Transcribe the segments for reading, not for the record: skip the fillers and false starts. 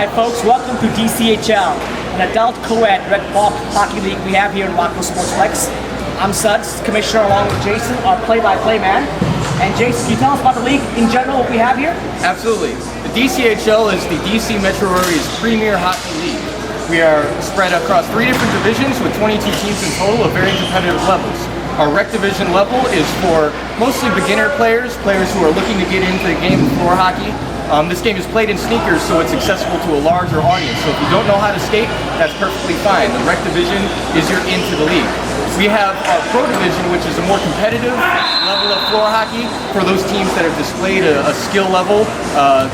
Hi folks, welcome to DCHL, an adult co-ed red ball hockey league we have here in Rockville Sportsplex. I'm Suds, commissioner, along with Jason, our play-by-play man. And Jason, can you tell us about the league in general, what we have here? Absolutely. The DCHL is the DC Metro Area's premier hockey league. We are spread across 3 different divisions with 22 teams in total of very competitive levels. Our rec division level is for mostly beginner players who are looking to get into the game of floor hockey. This game is played in sneakers, so it's accessible to a larger audience. So if you don't know how to skate, that's perfectly fine. The rec division is your into the league. We have our pro division, which is a more competitive level of floor hockey for those teams that have displayed a skill level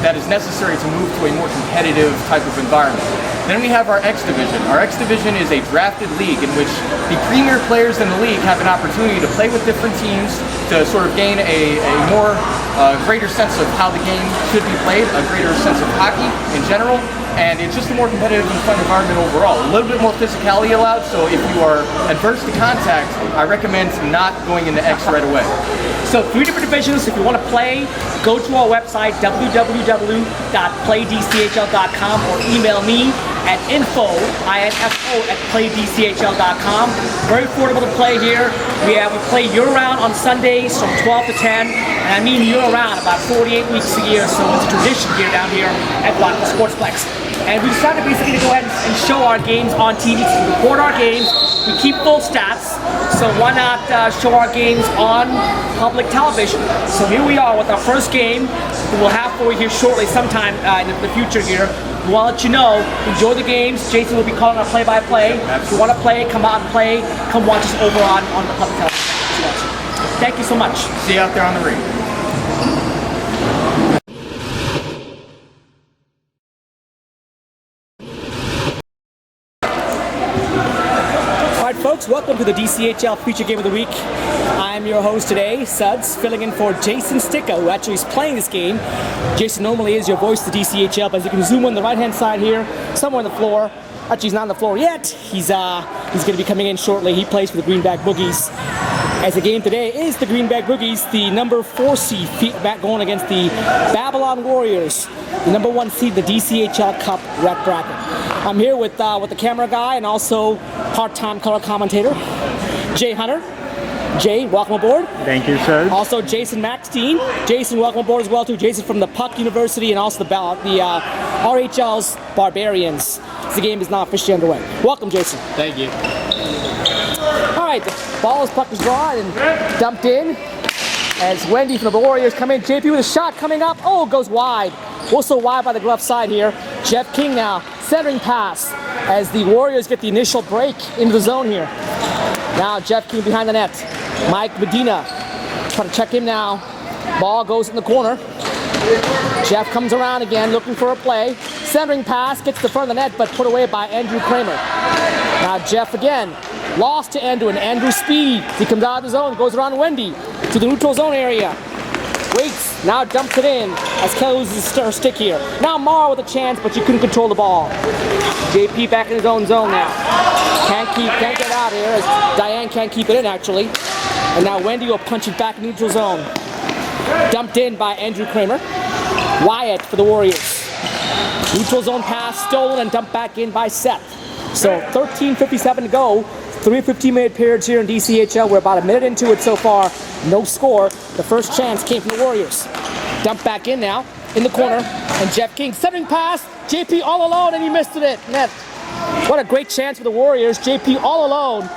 that is necessary to move to a more competitive type of environment. Then we have our X division. Our X division is a drafted league in which the premier players in the league have an opportunity to play with different teams to sort of gain a more greater sense of how the game should be played, a greater sense of hockey in general, and it's just a more competitive and fun environment overall. A little bit more physicality allowed, so if you are adverse to contact, I recommend not going into X right away. So 3 different divisions. If you want to play, go to our website, www.playdchl.com, or email me at info@playdchl.com. Very affordable to play here. We play year-round on Sundays from 12 to 10, and I mean year-round, about 48 weeks a year, so it's a tradition here down here at Rockville Sportsplex. And we decided basically to go ahead and show our games on TV. So we record our games, we keep full stats, so why not show our games on public television? So here we are with our first game. We'll have for you here shortly, sometime in the future here. We want to let you know, enjoy the games. Jason will be calling our play-by-play. If you want to play, come out and play. Come watch us over on the public television. Thank you so much. See you out there on the rink. Folks, welcome to the DCHL Feature Game of the Week. I'm your host today, Suds, filling in for Jason Sticka, who actually is playing this game. Jason normally is your voice to DCHL, but as you can zoom on the right-hand side here, somewhere on the floor. Actually, he's not on the floor yet. He's going to be coming in shortly. He plays for the Greenback Boogies. As the game today is the Greenback Boogies, the number 4 seed going against the Babylon Warriors, the number 1 seed, the DCHL Cup rec bracket. I'm here with the camera guy and also part-time color commentator, Jay Hunter. Jay, welcome aboard. Thank you, sir. Also, Jason Maxstein. Jason, welcome aboard as well too. Jason from the Puck University and also the RHL's Barbarians. The game is now officially underway. Welcome, Jason. Thank you. All right, the puck is drawn and dumped in as Wendy from the Warriors come in. JP with a shot coming up. Oh, it goes wide. Also wide by the glove side here. Jeff King now centering pass as the Warriors get the initial break into the zone here. Now Jeff King behind the net. Mike Medina trying to check him now. Ball goes in the corner. Jeff comes around again looking for a play. Centering pass gets to the front of the net but put away by Andrew Kramer. Now Jeff again. Lost to Andrew, and Andrew speed. He comes out of the zone, goes around Wendy to the neutral zone area. Waits, now dumps it in as Kelly loses her stick here. Now Mara with a chance, but she couldn't control the ball. JP back in his own zone now. Can't get out here as Diane can't keep it in actually. And now Wendy will punch it back in neutral zone. Dumped in by Andrew Kramer. Wyatt for the Warriors. Neutral zone pass stolen and dumped back in by Seth. So 13:57 to go. 3 15-minute periods here in DCHL. We're about a minute into it so far. No score. The first chance came from the Warriors. Dumped back in now, in the corner. And Jeff King, centering pass. JP all alone, and he missed it. Net. What a great chance for the Warriors. JP all alone.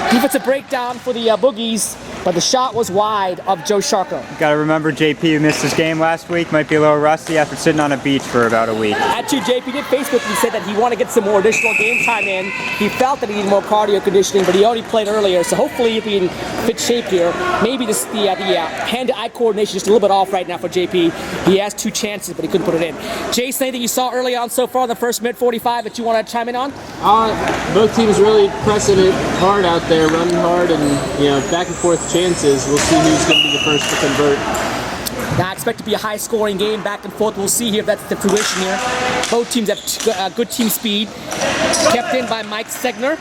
Defensive breakdown for the Boogies. but the shot was wide of Joe Sharko. Got to remember JP, who missed his game last week, might be a little rusty after sitting on a beach for about a week. Actually, JP did Facebook. He said that he wanted to get some more additional game time in. He felt that he needed more cardio conditioning, but he already played earlier, so hopefully he'll be in fit shape here. Maybe the hand-to-eye coordination is just a little bit off right now for JP. He has 2 chances, but he couldn't put it in. Jason, anything you saw early on so far in the first mid 45 that you want to chime in on? Both teams really pressing it hard out there, running hard, and back and forth chances. We'll see who's going to be the first to convert. Now, I expect to be a high-scoring game, back and forth. We'll see here if that's the fruition here. Both teams have good team speed. Kept in by Mike Segner.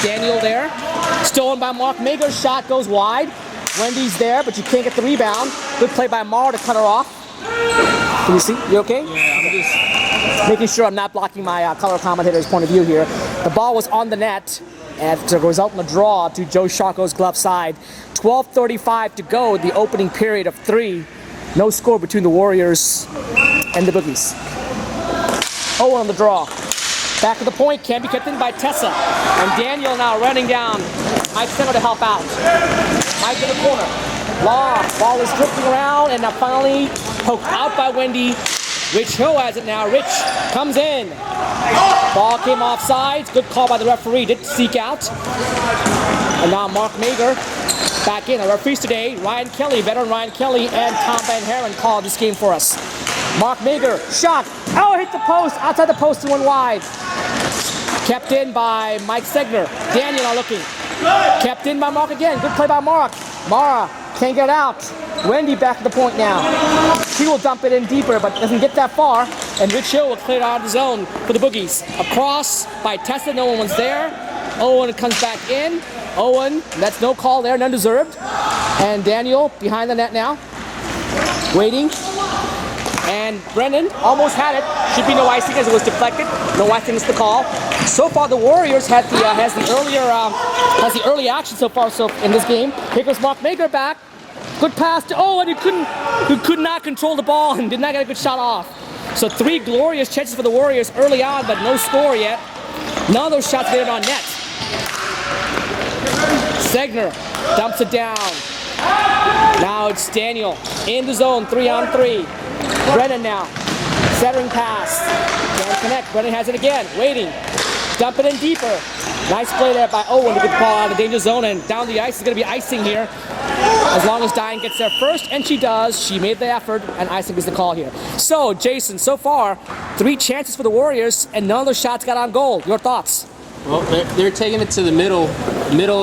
Daniel there. Stolen by Mark Mager. Shot goes wide. Wendy's there, but you can't get the rebound. Good play by Mara to cut her off. Can you see? You okay? Yeah, I'm just making sure I'm not blocking my color commentator's point of view here. The ball was on the net, and to result in a draw to Joe Sharko's glove side. 12:35 to go, the opening period of 3. No score between the Warriors and the Boogies. Owen on the draw. Back to the point, can be kept in by Tessa. And Daniel now running down. Mike Center to help out. Mike in the corner. Ball is drifting around, and now finally poked out by Wendy. Rich Hill has it now. Rich comes in. Ball came off sides. Good call by the referee. Did seek out. And now Mark Mager back in. Our referees today, Ryan Kelly, veteran Ryan Kelly, and Tom Van Haren called this game for us. Mark Mager, shot. Oh, hit the post. Outside the post and went wide. Kept in by Mike Segner. Daniel now looking. Kept in by Mark again. Good play by Mark. Mara can't get out. Wendy back to the point now. She will dump it in deeper, but doesn't get that far. And Rich Hill will clear it out of the zone for the Boogies. Across by Tessa, no one's there. Owen comes back in. Owen, that's no call there, none deserved. And Daniel behind the net now. Waiting. And Brennan almost had it. Should be no icing as it was deflected. No icing is the call. So far, the Warriors has the early action so far. So in this game, here goes Mark Mager back. Good pass to Owen, who could not control the ball and did not get a good shot off. So 3 glorious chances for the Warriors early on, but no score yet. None of those shots made it on net. Segner dumps it down. Now it's Daniel in the zone, 3-on-3. Brennan now, centering pass. Can't connect. Brennan has it again, waiting. Dump it in deeper. Nice play there by Owen to get the ball out of the danger zone, and down the ice is going to be icing here. As long as Diane gets there first, and she does. She made the effort, and icing is the call here. So, Jason, so far, 3 chances for the Warriors, and none of those shots got on goal. Your thoughts? Well, they're taking it to the middle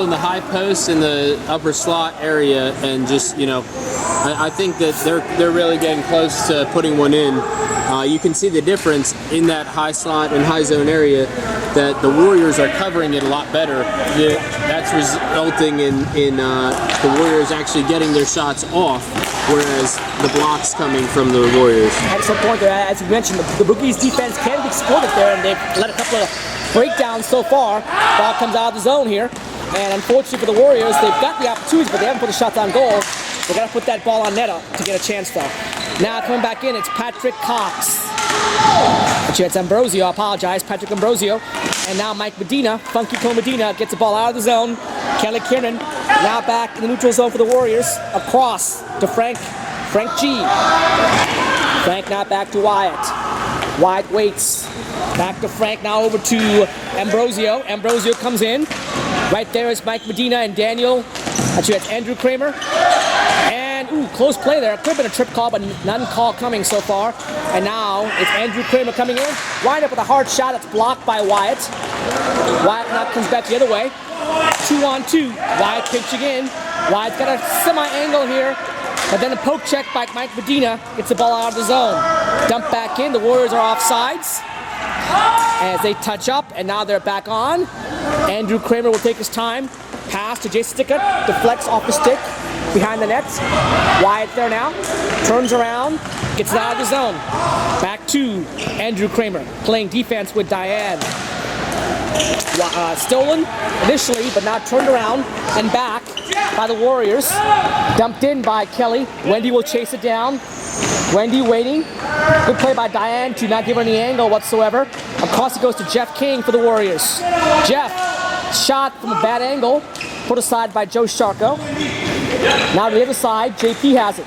in the high post in the upper slot area, and just I think that they're really getting close to putting one in. You can see the difference in that high slot and high zone area that the Warriors are covering it a lot better. That's resulting in the Warriors actually getting their shots off, whereas the blocks coming from the Warriors. At some point there, as you mentioned, the Boogies defense can be exploited there, and they've let a couple of breakdowns so far. Ball comes out of the zone here, and unfortunately for the Warriors, they've got the opportunities, but they haven't put the shots on goal. They got to put that ball on net to get a chance though. Now coming back in, it's Patrick Cox. Actually, it's Ambrosio, I apologize, Patrick Ambrosio. And now Mike Medina, Funky Cole Medina, gets the ball out of the zone. Kelly Kiernan now back in the neutral zone for the Warriors. Across to Frank G. Frank now back to Wyatt. Wyatt waits. Back to Frank, now over to Ambrosio. Ambrosio comes in. Right there is Mike Medina and Daniel. Actually, that's Andrew Kramer. And, close play there. Could have been a trip call, but none call coming so far. And now it's Andrew Kramer coming in. Wind up with a hard shot that's blocked by Wyatt. Wyatt now comes back the other way. 2-on-2. Wyatt pitching in. Wyatt's got a semi-angle here. But then a poke check by Mike Medina gets the ball out of the zone. Dump back in. The Warriors are off sides as they touch up, and now they're back on. Andrew Kramer will take his time. Pass to Jason Stickett. Deflects off the stick behind the nets. Wyatt there now. Turns around. Gets it out of the zone. Back to Andrew Kramer. Playing defense with Diane. Stolen initially, but now turned around and back by the Warriors. Dumped in by Kelly. Wendy will chase it down. Wendy waiting. Good play by Diane to not give her any angle whatsoever. Across it goes to Jeff King for the Warriors. Jeff, shot from a bad angle. Put aside by Joe Sharko. Now to the other side, JP has it.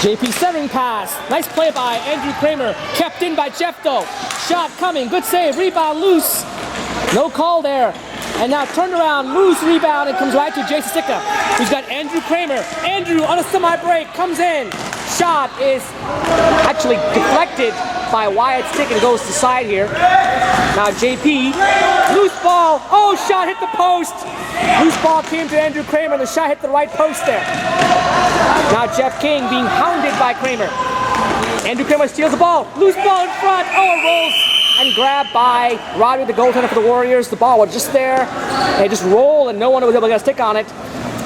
JP centering pass. Nice play by Andrew Kramer. Kept in by Jeffto. Shot coming. Good save. Rebound loose. No call there. And now turned around, loose rebound, and comes right to Jason Sicka, who's got Andrew Kramer. Andrew on a semi-break, comes in. Shot is actually deflected by Wyatt Stick and goes to the side here. Now JP, loose ball. Oh, shot hit the post. Loose ball came to Andrew Kramer, and the shot hit the right post there. Now Jeff King being hounded by Kramer. Andrew Kramer steals the ball. Loose ball in front. Oh, it rolls. And grabbed by Roderick, the goaltender for the Warriors. The ball was just there. They just rolled, and no one was able to get a stick on it.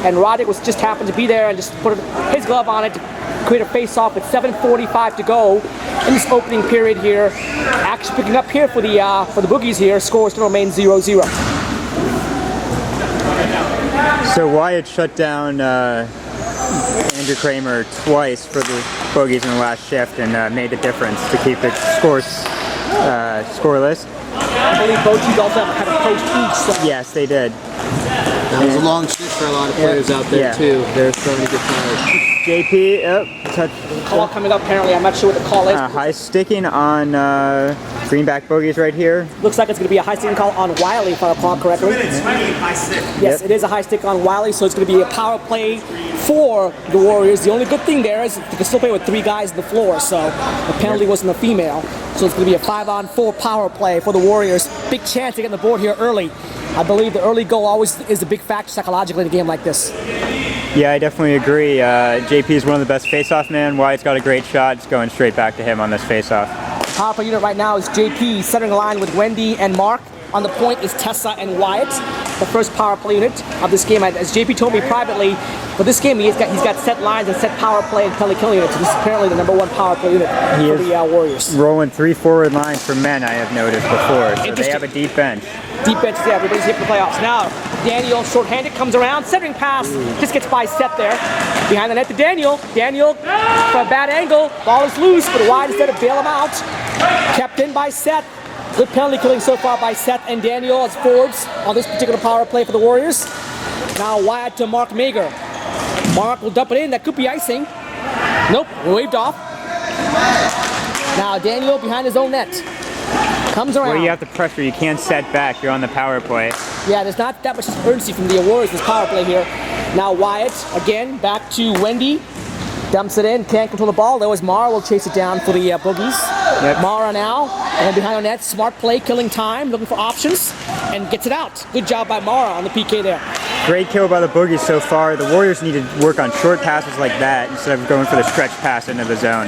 And Roderick was just happened to be there and just put his glove on it to create a face-off with 7:45 to go in this opening period here. Action picking up here for the Boogies here. Score still remains 0-0. So Wyatt shut down Andrew Kramer twice for the Boogies in the last shift and made the difference to keep it scoreless. I believe both teams also had a post each. So. Yes, they did. That was a long shift for a lot of players out there too. They're starting to get tired. JP, touch. Call coming up apparently. I'm not sure what the call is. High sticking on Greenback Boogies right here. Looks like it's going to be a high stick call on Wiley, if I recall correctly. Yes, it is a high stick on Wiley, so it's going to be a power play for the Warriors. The only good thing there is they can still play with 3 guys on the floor, so the penalty wasn't a female. So it's going to be a 5-on-4 power play for the Warriors. Big chance to get on the board here early. I believe the early goal always is a big factor psychologically in a game like this. Yeah, I definitely agree. JP is one of the best face-off men. Wyatt's got a great shot. It's going straight back to him on this face-off. Power play unit right now is JP centering the line with Wendy and Mark. On the point is Tessa and Wyatt, the first power play unit of this game. As JP told me privately, for this game he's got set lines and set power play and penalty killing units. So this is apparently the #1 power play unit for the Warriors. Rolling 3 forward lines for men, I have noticed before. So they have a deep bench. Deep bench, yeah, everybody's here for the playoffs. Now, Daniel, short-handed, comes around, centering pass, just gets by Seth there. Behind the net to Daniel. Daniel, from a bad angle, ball is loose, but wide instead of bail him out. Kept in by Seth. Good penalty killing so far by Seth and Daniel as forwards on this particular power play for the Warriors. Now Wyatt to Mark Mager. Mark will dump it in, that could be icing. Nope, waved off. Now Daniel behind his own net. Comes around. Well, you have the pressure. You can't set back. You're on the power play. Yeah, there's not that much urgency from the Warriors this power play here. Now Wyatt, again, back to Wendy. Dumps it in, can't control the ball. There was Mara, will chase it down for the Boogies. Yep. Mara now, and behind the net, smart play, killing time, looking for options, and gets it out. Good job by Mara on the PK there. Great kill by the Boogies so far. The Warriors need to work on short passes like that instead of going for the stretch pass into the zone.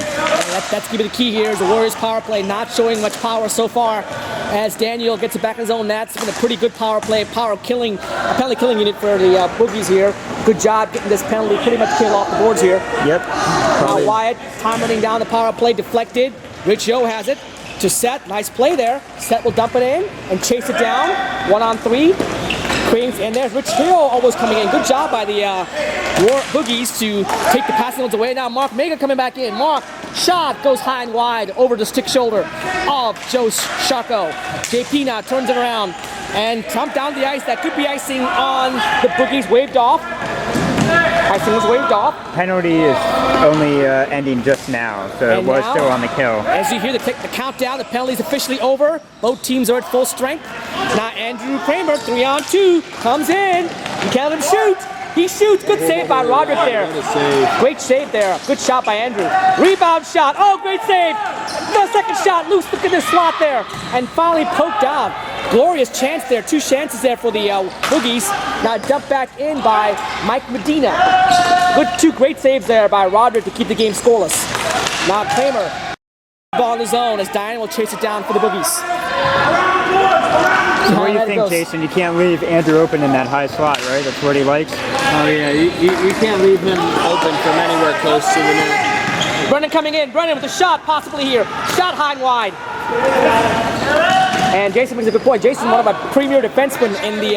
That's going to be the key here is the Warriors power play not showing much power so far as Daniel gets it back in his own net. It's been a pretty good power play, penalty killing unit for the Boogies here. Good job getting this penalty pretty much killed off the boards here. Yep. Now Wyatt, time running down the power play, deflected. Rich Yo has it to Seth. Nice play there. Seth will dump it in and chase it down. 1-on-3. Cranes, and there's Rich Hill almost coming in. Good job by the Boogies to take the passing ones away. Now Mark Mega coming back in. Mark, shot goes high and wide over the stick shoulder of Joe Shako. JP now turns it around and trumped down the ice. That could be icing on the Boogies. Waved off. Icing was waved off. Penalty is only ending just now, so And it was now, still on the kill. As you hear the countdown, the penalty is officially over. Both teams are at full strength. Now Andrew Kramer, 3-on-2, comes in. You can't let him shoot. He shoots. Good save by Roderick there. Great save there. Good shot by Andrew. Rebound shot. Oh, great save. No, second shot loose. Look at this slot there. And finally poked out. Glorious chance there. 2 chances there for the Boogies. Now dumped back in by Mike Medina. Good 2 great saves there by Roderick to keep the game scoreless. Now Kramer. Ball in the zone as Diane will chase it down for the Boogies. So what do you think, Jason? You can't leave Andrew open in that high slot, right? That's what he likes? Oh yeah, you can't leave him open from anywhere close to the net. Brennan coming in. Brennan with a shot possibly here. Shot high and wide. And Jason makes a good point. Jason, one of our premier defensemen in the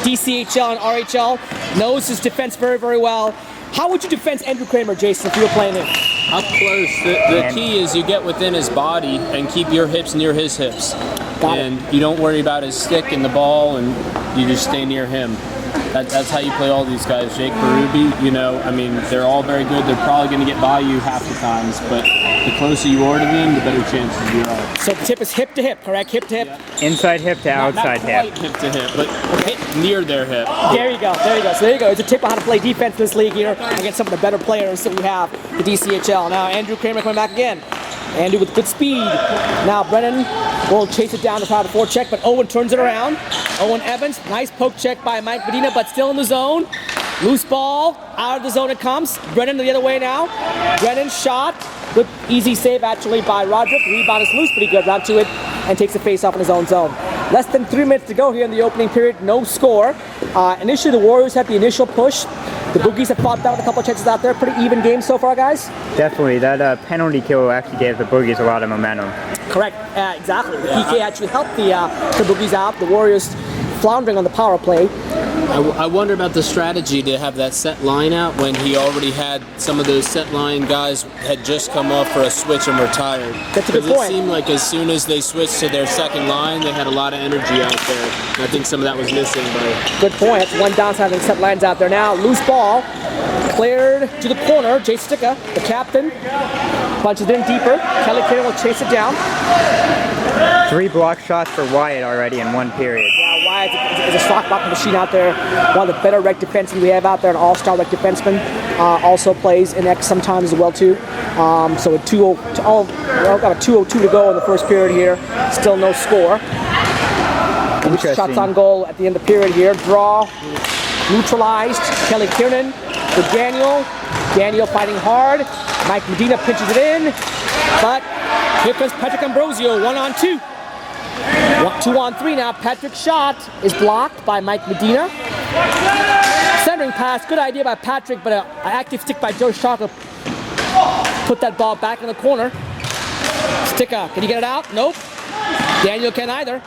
DCHL and RHL, knows his defense very, very well. How would you defend Andrew Kramer, Jason, if you were playing him? Up close. The key is you get within his body and keep your hips near his hips. Got it. And you don't worry about his stick and the ball, and you just stay near him. That's how you play all these guys. Jake Berube, you know, I mean, they're all very good. They're probably going to get by you half the times, but the closer you are to them, the better chances you are. So the tip is hip to hip, correct? Hip to hip. Yeah. Inside hip to outside Not quite hip. hip to hip, but hip near their hip. There you go. There you go. So there you go. It's a tip on how to play defense in this league here against some of the better players that we have, the DCHL. Now Andrew Kramer coming back again. Andrew with good speed. Now Brennan will chase it down to try the forecheck, but Owen turns it around. Owen Evans, nice poke check by Mike Medina, but still in the zone. Loose ball, out of the zone it comes. Brennan the other way now. Brennan shot. Good easy save actually by Roderick. Rebound is loose, but he got around to it and takes a face off in his own zone. Less than 3 minutes to go here in the opening period, no score. Initially the Warriors had the initial push. The Boogies have fought down with a couple of chances out there. Pretty even game so far, guys. Definitely, that penalty kill actually gave the Boogies a lot of momentum. Correct, exactly. The PK actually helped the Boogies out. The Warriors floundering on the power play. I wonder about the strategy to have that set line out when he already had some of those set line guys had just come off for a switch and were tired. That's a good point. It seemed like as soon as they switched to their second line, they had a lot of energy out there. And I think some of that was missing. But Good point. That's one downside of the set lines out there now. Loose ball. Cleared to the corner. Jay Sticka, the captain, punches in deeper. Kelly Kidder will chase it down. 3 block shots for Wyatt already in 1 period. Yeah, Wyatt is a shot blocking machine out there. One of the better rec defensemen we have out there, an all-star rec defenseman. Also plays in X sometimes as well too. So a 2:02 to go in the first period here. Still no score. Interesting. Shots on goal at the end of the period here. Draw. Neutralized. Kelly Kiernan for Daniel. Daniel fighting hard. Mike Medina pinches it in. But here comes Patrick Ambrosio, 1-on-2. 2-on-3 now. Patrick's shot is blocked by Mike Medina. Centering pass, good idea by Patrick, but an active stick by Joe Shaka put that ball back in the corner. Sticka, can he get it out? Nope. Daniel can't either.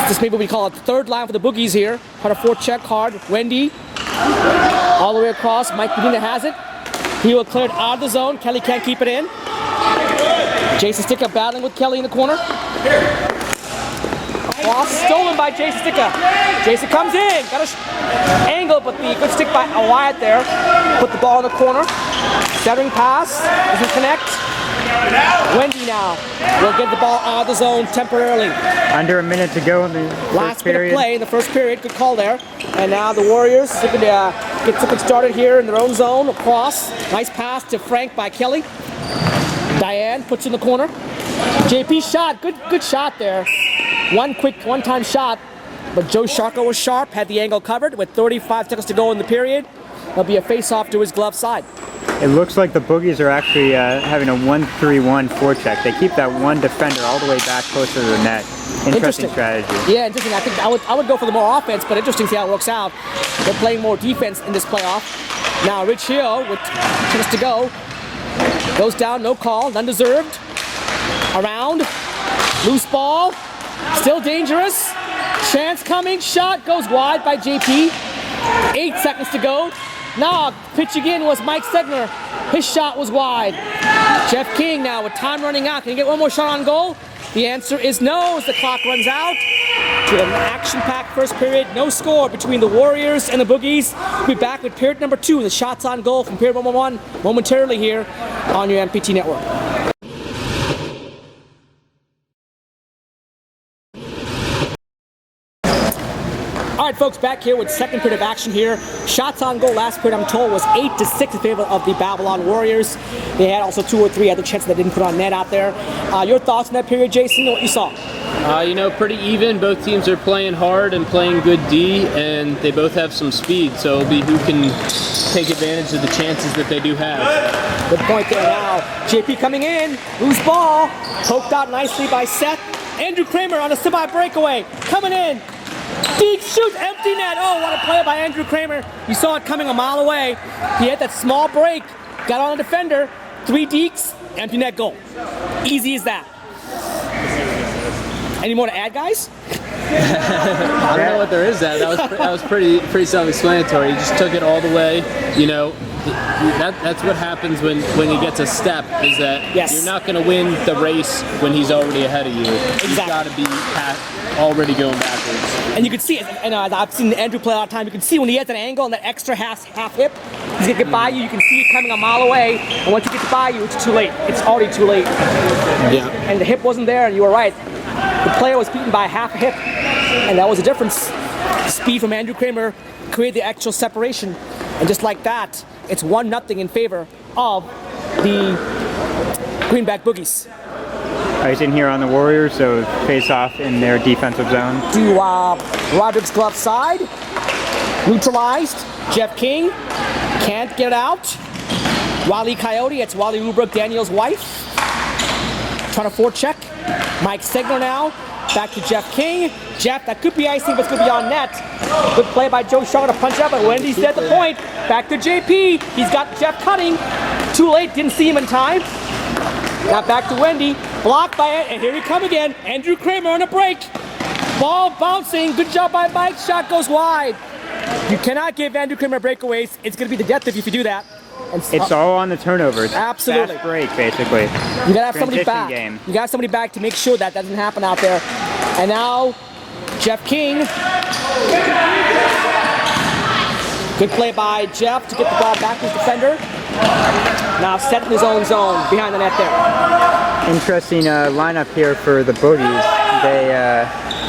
This maybe we call it the third line for the Boogies here. Part of forecheck hard. Wendy, all the way across. Mike Medina has it. He will clear it out of the zone. Kelly can't keep it in. Jason Sticka battling with Kelly in the corner. Cross stolen by Jason Sticka. Jason comes in. Got a angle, but the good stick by Wyatt there. Put the ball in the corner. Centering pass. Doesn't connect. Wendy now will get the ball out of the zone temporarily. Under a minute to go in the Last first bit of period. play in the first period. Good call there. And now the Warriors looking to get something started here in their own zone. Across. Nice pass to Frank by Kelly. Diane puts in the corner. JP shot. Good shot there. One-time shot. But Joe Sharko was sharp. Had the angle covered with 35 seconds to go in the period. There'll be a face-off to his glove side. It looks like the Boogies are actually having a 1-3-1 forecheck. They keep that one defender all the way back closer to the net. Interesting strategy. Yeah, interesting. I think I would go for the more offense, but interesting to see how it works out. They're playing more defense in this playoff. Now Rich Hill with 2 minutes to go. Goes down, no call, none deserved. Around, loose ball, still dangerous. Chance coming, shot goes wide by JP. 8 seconds to go. Now, pitch again was Mike Stegner. His shot was wide. Jeff King now with time running out. Can he get one more shot on goal? The answer is no as the clock runs out. To an action-packed first period, no score between the Warriors and the Boogies. We'll be back with period number 2, the shots on goal from period number 1 momentarily here on your MPT network. All right, folks, back here with second period of action here. Shots on goal last period, I'm told, was 8-6 in favor of the Babylon Warriors. They had also 2 or 3 other chances that didn't put on net out there. Your thoughts on that period, Jason, what you saw? Pretty even. Both teams are playing hard and playing good D, and they both have some speed. So it'll be who can take advantage of the chances that they do have. Good point there now. JP coming in, loose ball, poked out nicely by Seth. Andrew Kramer on a semi-breakaway, coming in. Deek shoots, empty net. Oh, what a play by Andrew Kramer. You saw it coming a mile away. He had that small break, got on a defender, 3 deeks, empty net goal. Easy as that. Any more to add, guys? I don't know what there is. That was pretty self-explanatory. He just took it all the way. that's what happens when he gets a step. Is that Yes. you're not going to win the race when he's already ahead of you. You've got to be already going backwards. And you can see it, and I've seen Andrew play a lot of time. You can see when he has an angle and that extra half hip, he's gonna get by you. You can see it coming a mile away, and once he gets by you, it's too late. It's already too late. Yeah. And the hip wasn't there, and you were right. The player was beaten by half a hip, and that was the difference. The speed from Andrew Kramer created the actual separation, and just like that, it's 1-0 in favor of the Greenback Boogies. He's in here on the Warriors, so face off in their defensive zone. To Roderick's glove side, neutralized. Jeff King can't get it out. Wally Coyote, it's Wally Rubrick, Daniel's wife. Trying to forecheck. Mike Stegner now, back to Jeff King. Jeff, that could be icing, but it's going to be on net. Good play by Joe Shaw to punch up, but Wendy's at the point. Back to JP, he's got Jeff cutting. Too late, didn't see him in time. Now back to Wendy, blocked by it, and here he come again. Andrew Kramer on a break. Ball bouncing, good job by Mike, shot goes wide. You cannot give Andrew Kramer breakaways. It's going to be the death of you if you do that. And It's all on the turnovers. Absolutely. Fast break, basically. you got to have somebody Transition back. game. You got to have somebody back to make sure that doesn't happen out there. And now, Jeff King. Good play by Jeff to get the ball back to his defender. Now set in his own zone behind the net there. Interesting lineup here for the Boogies. They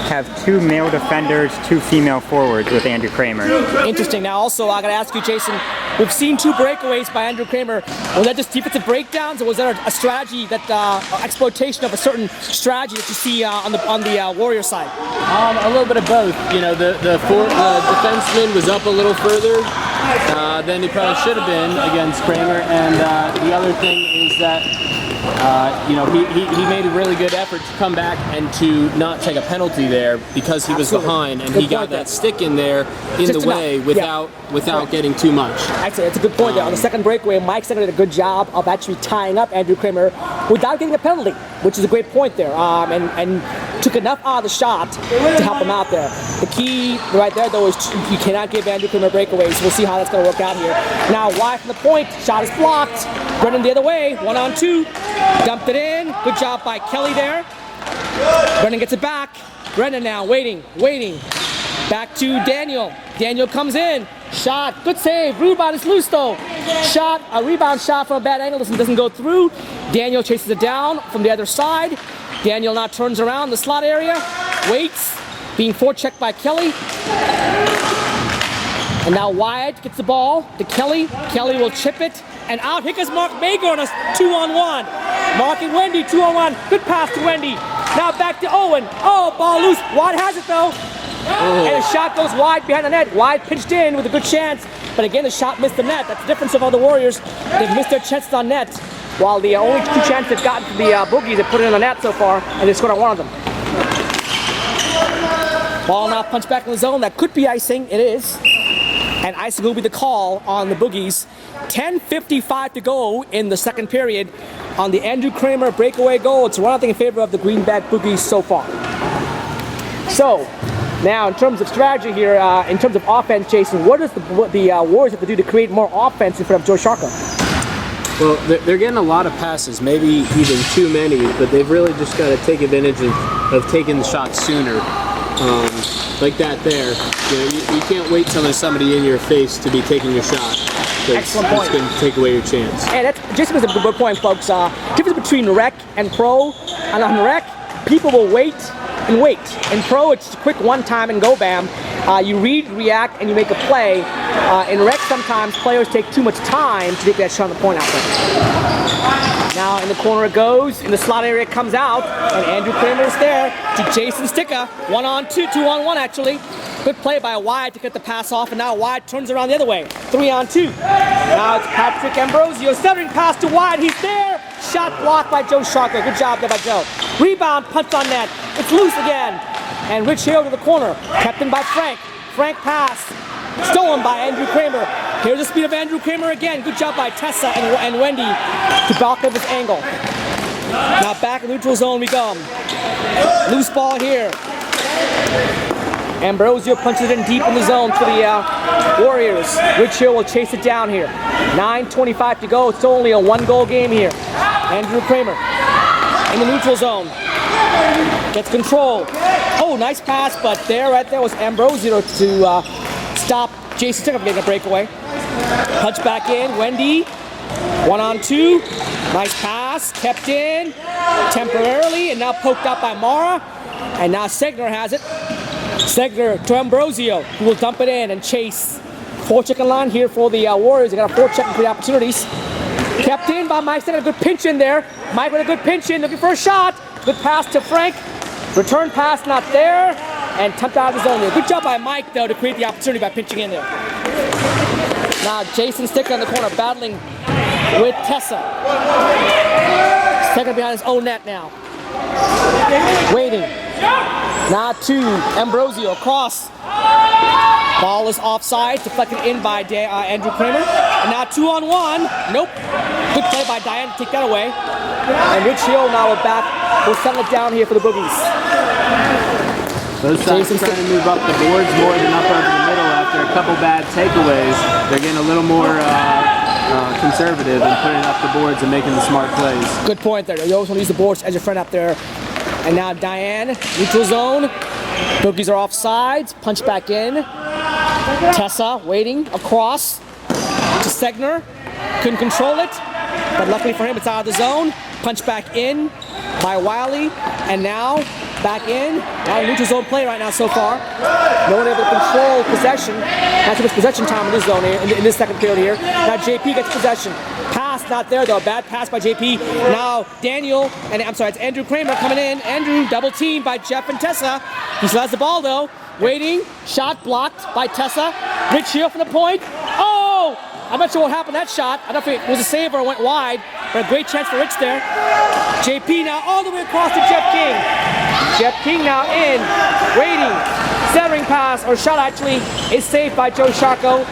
have 2 male defenders, 2 female forwards with Andrew Kramer. Interesting. Now also, I got to ask you, Jason, we've seen 2 breakaways by Andrew Kramer. Was that just defensive breakdowns, or was there a strategy that exploitation of a certain strategy that you see on the Warrior side? A little bit of both. You know, the defenseman was up a little further than he probably should have been against Kramer, and the other thing is that you know, he made a really good effort to come back and to not take a penalty there because he was behind, and he got that stick in there in Just the way enough. without getting too much. Actually, that's a good point there. On the second breakaway, Mike Stegner did a good job of actually tying up Andrew Kramer without getting a penalty, which is a great point there, and took enough out of the shot to help him out there. The key right there, though, is you cannot give Andrew Kramer breakaways. We'll see how that's going to work out here. Now, wide from the point, shot is blocked. Brennan the other way, 1-on-2. Dumped it in. Good job by Kelly there. Brennan gets it back. Brennan now waiting. Back to Daniel. Daniel comes in. Shot. Good save. Rebound is loose though. Shot. A rebound shot from a bad angle. Doesn't go through. Daniel chases it down from the other side. Daniel now turns around the slot area. Waits. Being forechecked by Kelly. And now Wyatt gets the ball to Kelly. Kelly will chip it. And out here comes Mark Baker on a 2-on-1. Mark and Wendy, 2-on-1. Good pass to Wendy. Now back to Owen. Oh, ball loose. Wyatt has it though. And the shot goes wide behind the net. Wyatt pitched in with a good chance. But again, the shot missed the net. That's the difference of all the Warriors. They've missed their chances on net. While the only 2 chances they've gotten from the Boogies have put it in the net so far. And they scored on 1 of them. Ball now punched back in the zone. That could be icing. It is. And icing will be the call on the Boogies. 10:55 to go in the second period on the Andrew Kramer breakaway goal. It's 1-0 in favor of the Greenback Boogies so far. So, now in terms of strategy here, in terms of offense, Jason, what does the Warriors have to do to create more offense in front of Joe Sharko? Well, they're getting a lot of passes, maybe even too many, but they've really just got to take advantage of taking the shot sooner. Like that there. You know, you can't wait till there's somebody in your face to be taking your shot. Excellent point. It's going to take away your chance. And that's Jason was a good point, folks. Difference between rec and pro. And on rec, people will wait and wait. In pro, it's a quick one time and go bam. You read, react, and you make a play. In rec, sometimes players take too much time to take that shot on the point out there. Now in the corner it goes, in the slot area it comes out, and Andrew Kramer is there to Jason Sticka. 1-on-2, 2-on-1 actually. Good play by Wyatt to get the pass off, and now Wyatt turns around the other way. 3-on-2. Now it's Patrick Ambrosio, centering pass to Wyatt, he's there! Shot blocked by Joe Sharko. Good job there by Joe. Rebound, punch on net. It's loose again. And Rich Hill to the corner, kept in by Frank. Frank pass, stolen by Andrew Kramer. Here's the speed of Andrew Kramer again. Good job by Tessa and Wendy to block up this angle. Now back in neutral zone we go. Loose ball here. Ambrosio punches it in deep in the zone for the Warriors. Rich Hill will chase it down here. 9:25 to go. It's only a 1-goal game here. Andrew Kramer in the neutral zone. Gets control. Oh, nice pass, but right there was Ambrosio to stop Jason Sticker from getting a breakaway. Punch back in. Wendy. 1-on-2. Nice pass. Kept in temporarily and now poked out by Mara. And now Segner has it. Segner to Ambrosio, who will dump it in and chase. Four-checking line here for the Warriors. They got a four-checking for the opportunities. Kept in by Mike. Segner, a good pinch in there. Mike with a good pinch in, looking for a shot. Good pass to Frank. Return pass not there. And tumped out of the zone there. Good job by Mike, though, to create the opportunity by pinching in there. Now Jason Sticker in the corner battling with Tessa. Sticker behind his own net now. Waiting. Now to Ambrosio, cross. Ball is offside, deflected in by Andrew Kramer. And now 2-on-1. Nope. Good play by Diane to take that away. And Rich Hill now will settle it down here for the Boogies. Both sides trying to move up the boards more than up over the middle after a couple bad takeaways. They're getting a little more conservative and putting up the boards and making the smart plays. Good point there. You always want to use the boards as your friend up there. And now Diane, neutral zone. Boogies are offsides. Punch back in. Tessa waiting across to Segner. Couldn't control it, but luckily for him, it's out of the zone. Punch back in by Wiley, and now back in. Now a neutral zone play right now so far. No one able to control possession. Not too much possession time in this zone here, in this second period here. Now JP gets possession. Pass not there though. Bad pass by JP. Now Daniel, it's Andrew Kramer coming in. Andrew double teamed by Jeff and Tessa. He still has the ball though. Waiting. Shot blocked by Tessa. Rich Hill from the point. Oh! I'm not sure what happened to that shot. I don't know if it was a save or it went wide, but a great chance for Rich there. JP now all the way across to Jeff King. Jeff King now in, waiting, centering pass, or shot actually is saved by Joe Sharko.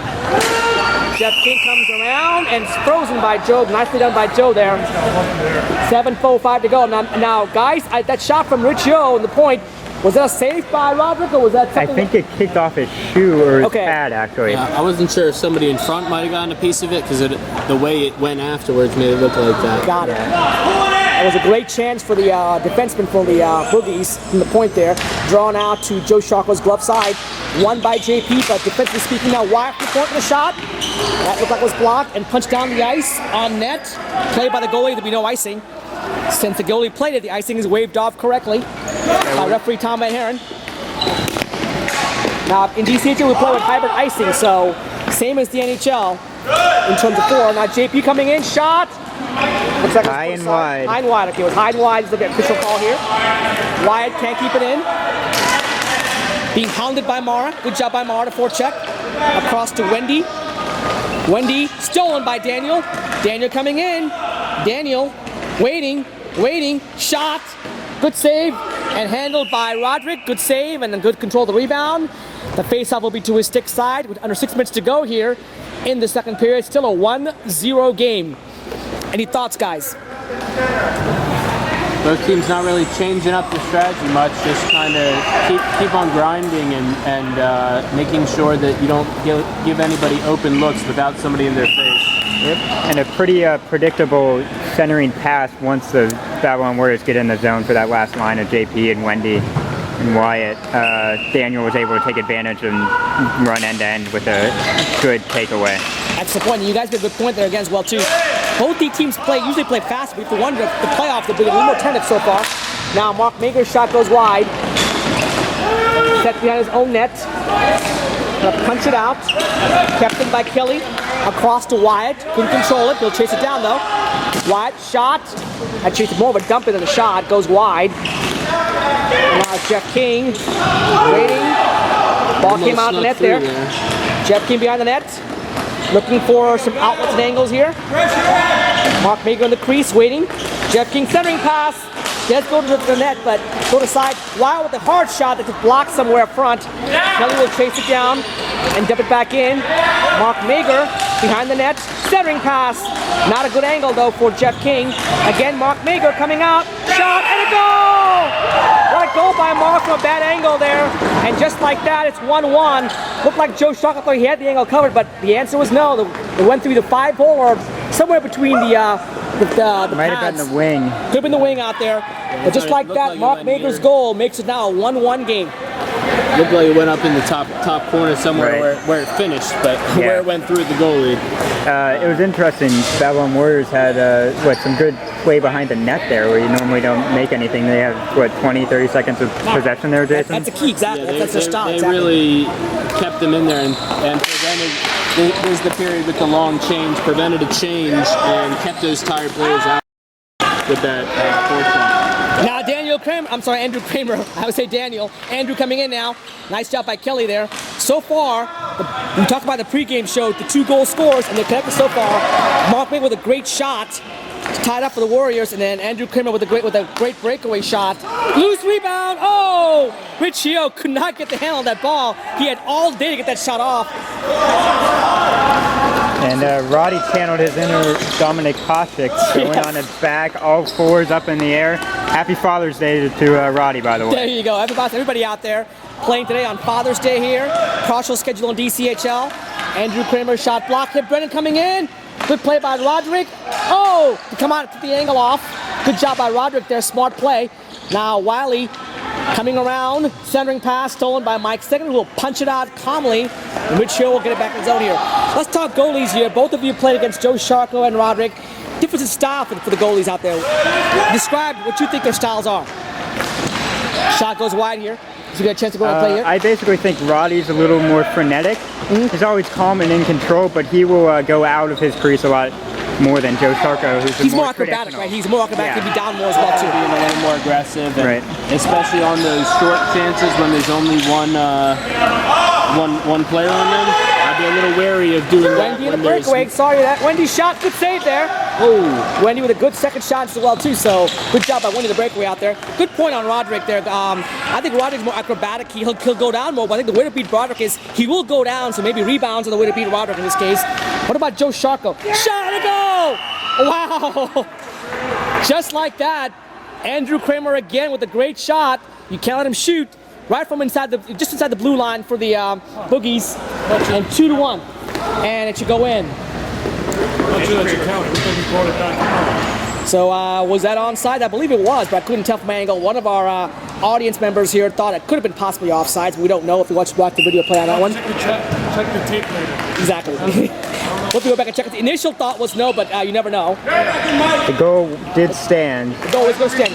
Jeff King comes around and it's frozen by Joe. Nicely done by Joe there. 7:05 to go. Now guys, that shot from Rich Hill in the point, was that a save by Roderick, or was that something? I think it kicked off his shoe or his pad, actually. Yeah, I wasn't sure if somebody in front might have gotten a piece of it because the way it went afterwards made it look like that. Got it. It was a great chance for the defenseman for the Boogies from the point there. Drawn out to Joe Sharko's glove side. Won by JP, but defensively speaking now, wide from the point of the shot. That looked like it was blocked and punched down the ice on net. Played by the goalie, there'll be no icing. Since the goalie played it, the icing is waved off correctly by referee Tom Van Haren. Now, in DCHL, we play with hybrid icing, so same as the NHL in terms of four. Now, JP coming in, shot. Looks like high and wide. High and wide. Okay, it was high and wide is the official call here. Wyatt can't keep it in. Being hounded by Mara. Good job by Mara to forecheck. Across to Wendy. Wendy stolen by Daniel. Daniel coming in. Daniel waiting, shot, good save, and handled by Roderick. Good save and a good control of the rebound. The faceoff will be to his stick side with under 6 minutes to go here in the second period. Still a 1-0 game. Any thoughts, guys? Both teams not really changing up the strategy much, just trying to keep on grinding and making sure that you don't give anybody open looks without somebody in their face. Yep. And a pretty predictable centering pass once the Babylon Warriors get in the zone for that last line of JP and Wendy and Wyatt. Daniel was able to take advantage and run end-to-end with a good takeaway. That's the point. You guys made a good point there again as well, too. Both these teams usually play fast, but if you wonder the playoffs, they've been a little more tentative so far. Now Mark Mager's shot goes wide. Set behind his own net. Gonna punch it out. Kept in by Kelly. Across to Wyatt. Couldn't control it. He'll chase it down though. Wyatt shot. Actually, it's more of a dump than a shot. Goes wide. Now Jeff King waiting. Ball came out of the net there. Jeff King behind the net. Looking for some outlets and angles here. Mark Mager in the crease waiting. Jeff King centering pass. Does go to the net, but go to side. Wild with a hard shot that's blocked somewhere up front. Kelly will chase it down and dump it back in. Mark Mager behind the net. Centering pass. Not a good angle though for Jeff King. Again, Mark Mager coming out. Shot and a goal! What a shot goal by Mark from a bad angle there. And just like that, it's 1-1. Looked like Joe Shaka thought he had the angle covered, but the answer was no. It went through the 5-hole or somewhere between the Might have been the wing. Could have been the wing out there. But just like that, Mark Maker's goal makes it now a 1-1 game. Looked like it went up in the top corner somewhere where it finished, but where it went through the goalie. It was interesting. Babylon Warriors had some good play behind the net there, where you normally don't make anything. They have 20-30 seconds of possession there, Jason. That's a key, exactly. Yeah, that's their style. They exactly. really kept them in there and prevented. There's the period with the long change, prevented a change, and kept those tired players out with that fourth. Now Andrew Kramer, I would say Daniel. Andrew coming in now. Nice job by Kelly there. So far, we talked about the pregame show, the 2 goal scores, and they're connected so far. Mark Maker with a great shot, tied up for the Warriors, and then Andrew Kramer with a great breakaway shot. Loose rebound, oh! Riccio could not get the handle on that ball. He had all day to get that shot off. And Roddy channeled his inner Dominic Koshik, going on his back, all fours up in the air. Happy Father's Day to Roddy, by the way. There you go. Everybody out there playing today on Father's Day here. Partial schedule on DCHL. Andrew Kramer shot block hit. Brennan coming in. Good play by Roderick. Oh, to come out, put the angle off. Good job by Roderick there. Smart play. Now Wiley coming around, centering pass stolen by Mike Second, who will punch it out calmly. And Rich Hill will get it back in the zone here. Let's talk goalies here. Both of you played against Joe Sharko and Roderick. Difference in style for the goalies out there. Describe what you think their styles are. Shot goes wide here. So you got a chance to go and play here? I basically think Roddy's a little more frenetic. He's always calm and in control, but he will go out of his crease a lot more than Joe Sharko, who's more acrobatic, right? He's more acrobatic, he'd be down more as well too. Being a little more aggressive, and especially on those short chances when there's only one player on them. I'd be a little wary of doing that. Wendy in the breakaway, sorry that. Wendy's shot, good save there. Oh, Wendy with a good second shot as well too, so good job by Wendy the breakaway out there. Good point on Roderick there. I think Roderick's more acrobatic, he'll go down more, but I think the way to beat Roderick is he will go down, so maybe rebounds are the way to beat Roderick in this case. What about Joe Sharko? Shot and a goal! Wow! Just like that, Andrew Kramer again with a great shot. You can't let him shoot. Right from just inside the blue line for the Boogies, and 2-1, and it should go in. So was that onside? I believe it was, but I couldn't tell from my angle. One of our audience members here thought it could have been possibly offsides. We don't know if we watch the video play on that one. Check the tape later. Exactly. We'll have to go back and check it. The initial thought was no, but you never know. The goal did stand. The goal is going to stand.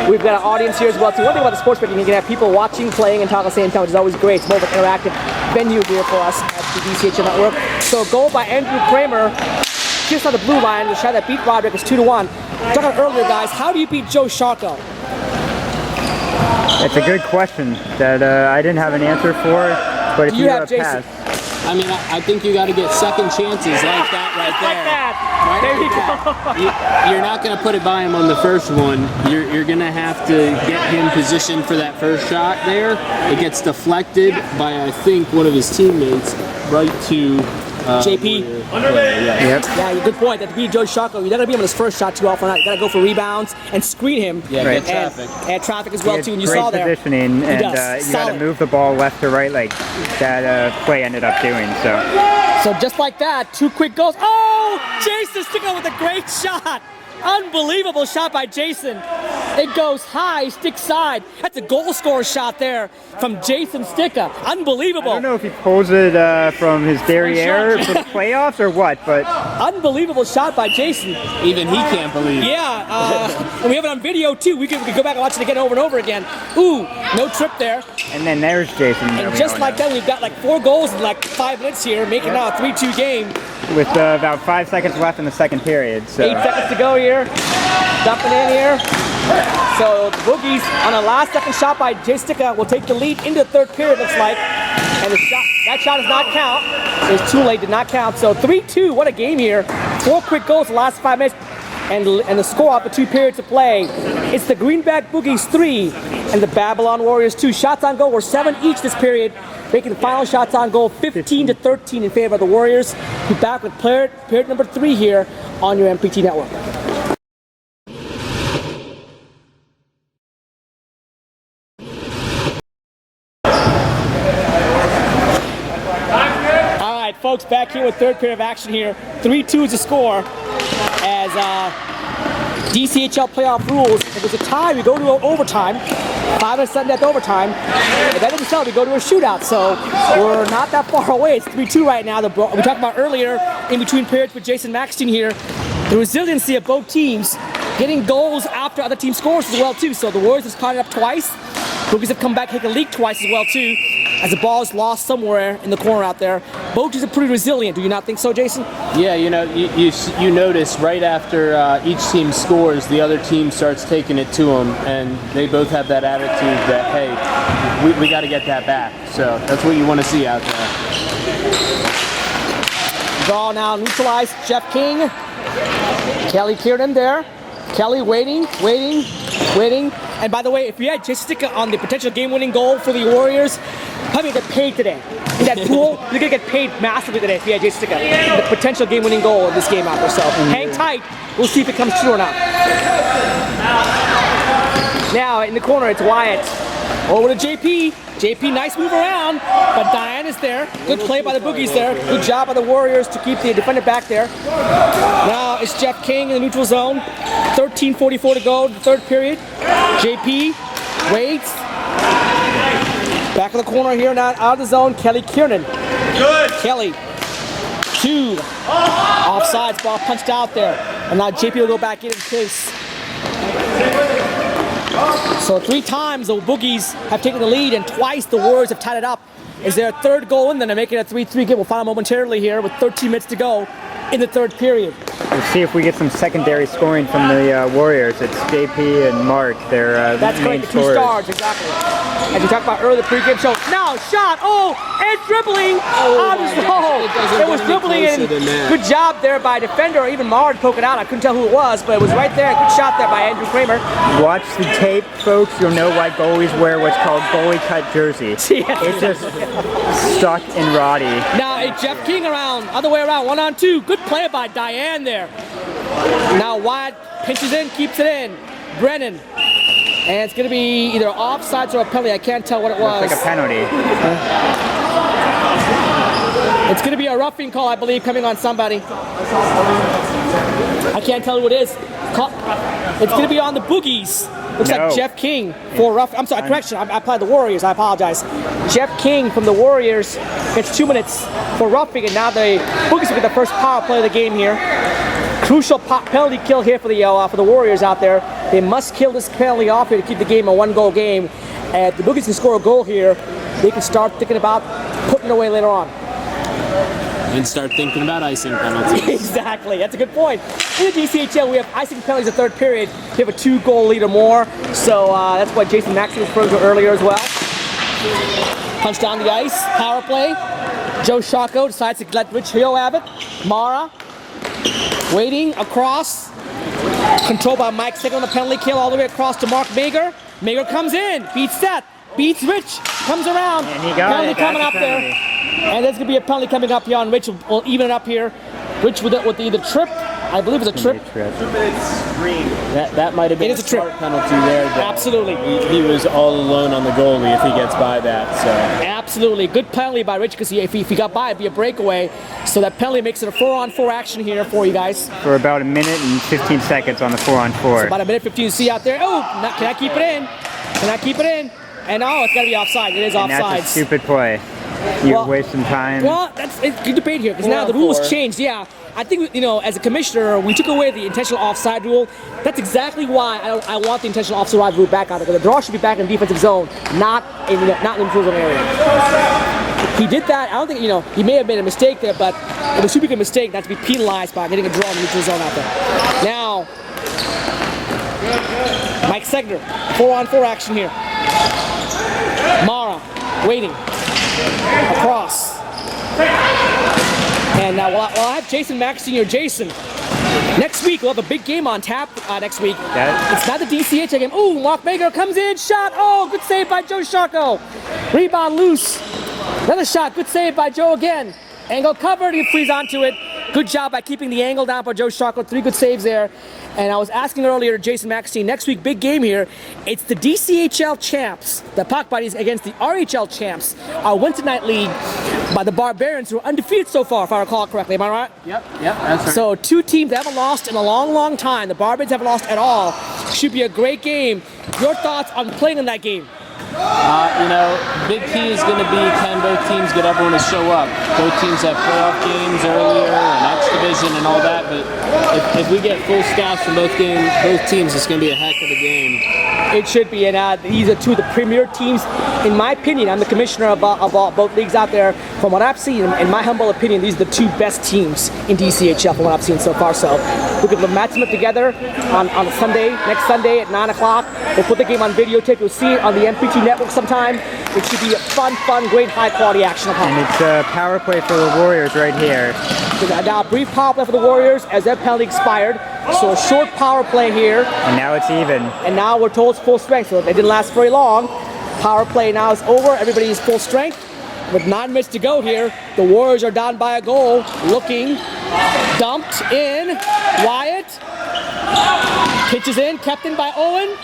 We've got an audience here as well too. One thing about the sports betting, you can have people watching, playing, and talking at the same time, which is always great. It's more of an interactive venue here for us at the DCHL Network. So a goal by Andrew Kramer, just on the blue line. The shot that beat Roderick is 2-1. Talking about earlier, guys, how do you beat Joe Sharko? It's a good question that I didn't have an answer for, but if you have a pass. I mean, I think you got to get second chances like that right there. Like that. Right There you go. You're not going to put it by him on the first one. You're going to have to get him positioned for that first shot there. It gets deflected by, I think, one of his teammates right to JP. Yeah, good point. That to beat Joe Sharko, you're not going to be him on his first shot too often. You got to go for rebounds and screen him. Yeah, Right. get traffic. And traffic as well too. And you great saw there. positioning, and you got to Solid. move the ball left to right like that play ended up doing. So just like that, 2 quick goals. Oh, Jason Sticka with a great shot. Unbelievable shot by Jason. It goes high, stick side. That's a goal scorer shot there from Jason Sticka. Unbelievable. I don't know if he pulls it from his derriere for the playoffs or what, but Unbelievable shot by Jason. Even he can't believe it. Yeah, and we have it on video too. We can go back and watch it again over and over again. Ooh, no trip there. and then there's Jason. And just like that, we've got like 4 goals in like 5 minutes here, making now a 3-2 game. with about 5 seconds left in the second period. So 8 seconds to go here. Dumping in here. So the Boogies on a last second shot by Jay Sticka will take the lead into the third period, looks like. And that shot does not count. It's too late, did not count. So 3-2, what a game here. 4 quick goals in the last 5 minutes. And the score after 2 periods of play. It's the Greenback Boogies 3 and the Babylon Warriors 2. Shots on goal were 7 each this period, making the final shots on goal 15-13 in favor of the Warriors. We're back with period number 3 here on your MPT network. folks, back here with third period of action here. 3-2 is the score as DCHL playoff rules. If it's a tie, we go to overtime. 5 minutes sudden death overtime. If that doesn't sell, we go to a shootout. So we're not that far away. It's 3-2 right now. We talked about earlier in between periods with Jason Maxton here. The resiliency of both teams getting goals after other team scores as well too. So the Warriors have caught it up twice. Boogies have come back, taken a leak twice as well too, as the ball is lost somewhere in the corner out there. Both teams are pretty resilient. Do you not think so, Jason? Yeah, you know, you notice right after each team scores, the other team starts taking it to them, and they both have that attitude that, hey, we got to get that back. So that's what you want to see out there. Ball now neutralized. Jeff King. Kelly Kiernan there. Kelly waiting. And by the way, if you had Jason Sticka on the potential game-winning goal for the Warriors, probably get paid today. In that pool, you're going to get paid massively today if you had Jason Sticka. The potential game-winning goal in this game out there. So hang tight. We'll see if it comes true or not. Now, in the corner, it's Wyatt. Over to JP. JP, nice move around, but Diane is there. Good play by the Boogies there. Good job by the Warriors to keep the defender back there. Now it's Jeff King in the neutral zone. 13:44 to go in the third period. JP waits. Back in the corner here, now out of the zone. Kelly Kiernan. Good. Kelly. 2. Offsides, ball punched out there. And now JP will go back in case. So 3 times the Boogies have taken the lead and twice the Warriors have tied it up. Is there a third goal in? Then they're making it a 3-3 game. We'll find out momentarily here with 13 minutes to go in the third period. We'll see if we get some secondary scoring from the Warriors. It's JP and Mark, their That's main correct, the 2 scorers. stars, exactly. As we talked about earlier, the pregame show. Now, shot, and dribbling. It was dribbling in. Good job there by defender, or even Mard poke it out. I couldn't tell who it was, but it was right there. Good shot there by Andrew Kramer. Watch the tape, folks. You'll know why goalies wear what's called goalie cut jersey. It's just stuck and rotty. Now, Jeff King around, other way around, 1-on-2. Good play by Diane there. Now Wyatt pinches in, keeps it in. Brennan. And it's going to be either offsides or a penalty. I can't tell what it was. Looks like a penalty. It's going to be a roughing call, I believe, coming on somebody. I can't tell who it is. It's going to be on the Boogies. Looks like Jeff King for rough. I'm sorry, correction. I applied the Warriors. I apologize. Jeff King from the Warriors gets 2 minutes for roughing, and now the Boogies will get the first power play of the game here. Crucial penalty kill here for the Warriors out there. They must kill this penalty off here to keep the game a 1-goal game. And if the Boogies can score a goal here, they can start thinking about putting it away later on. And start thinking about icing penalties. Exactly, that's a good point. In the DCHL, we have icing penalties in the third period. We have a 2-goal lead or more. So that's what Jason Maxton was referring to earlier as well. Punch down the ice, power play. Joe Shocko decides to let Rich Hill have it. Mara waiting across. Controlled by Mike Second on the penalty kill all the way across to Mark Mager. Mager comes in, beats Seth, beats Rich, comes around. And he got penalty it. coming up there. And there's going to be a penalty coming up here on Rich. Will even it up here. Rich with the trip. I believe it's a trip. 2 minutes green. That might have been It is a trip. smart penalty there. Absolutely. He was all alone on the goalie if he gets by that. So Absolutely. Good penalty by Rich because if he got by, it'd be a breakaway. So that penalty makes it a 4-on-4 action here for you guys. For about 1 minute and 15 seconds on the 4-on-4. About 1:15 to see out there. Can I keep it in? Can I keep it in? And it's got to be offside. It is And offside. that's a stupid play. You're wasting time. Well, it's good debate here because now the rules changed. Yeah, I think as a commissioner, we took away the intentional offside rule. That's exactly why I want the intentional offside rule back out there. The draw should be back in the defensive zone, not in the neutral zone area. He did that. I don't think he may have made a mistake there, but it was too big a mistake not to be penalized by getting a draw in the neutral zone out there. Now, Mike Segner, 4-on-4 action here. Mara waiting. Across. And now while I have Jason Maxton here, Jason, next week we'll have a big game on tap next week. It's not the DCHL game. Ooh, Mark Mager comes in, shot. Oh, good save by Joe Shocko. Rebound loose. Another shot, good save by Joe again. Angle covered, he frees onto it. Good job by keeping the angle down by Joe Sharko. 3 good saves there. And I was asking earlier, Jason Maxine, next week, big game here. It's the DCHL champs, the Puck Buddies, against the RHL champs. Our Wednesday night league by the Barbarians, who are undefeated so far, if I recall correctly. Am I right? Yep, that's right. So 2 teams that haven't lost in a long, long time. The Barbarians haven't lost at all. Should be a great game. Your thoughts on playing in that game? Big key is going to be, can both teams get everyone to show up? Both teams have playoff games earlier and X division and all that, but if we get full staffs from both teams, it's going to be a heck of a game. It should be, and these are 2 of the premier teams, in my opinion. I'm the commissioner of both leagues out there. From what I've seen, in my humble opinion, these are the 2 best teams in DCHL from what I've seen so far. So we could match them up together on a Sunday, next Sunday at 9 o'clock. We'll put the game on videotape. You'll see it on the MPT network sometime. It should be a fun, great, high-quality action. And it's a power play for the Warriors right here. Now, a brief power play for the Warriors as their penalty expired. So a short power play here. And now it's even. And now we're told it's full strength, so they didn't last very long. Power play now is over. Everybody is full strength. With 9 minutes to go here, the Warriors are down by a goal. Looking, dumped in. Wyatt pitches in, kept in by Owen.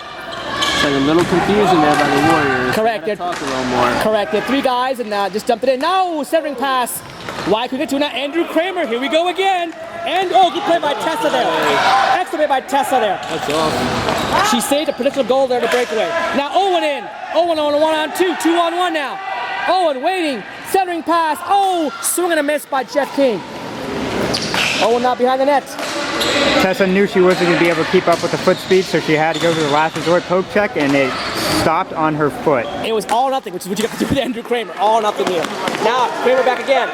It's like a little confusing there by the Warriors. Correct. Talk a little more. Correct. There are 3 guys and just dumped it in. Now centering pass. Wyatt could get to it now. Andrew Kramer. Here we go again. And good play by Tessa there. Excellent play by Tessa there. That's awesome. She saved a particular goal there to breakaway. Now Owen in. Owen on a 1-on-2. 2-on-1 now. Owen waiting. Centering pass. Oh, swing and a miss by Jeff King. Owen not behind the net. Tessa knew she wasn't going to be able to keep up with the foot speed, so she had to go to the last resort poke check, and it stopped on her foot. It was all or nothing, which is what you got to do with Andrew Kramer. All or nothing here. Now, Kramer back again.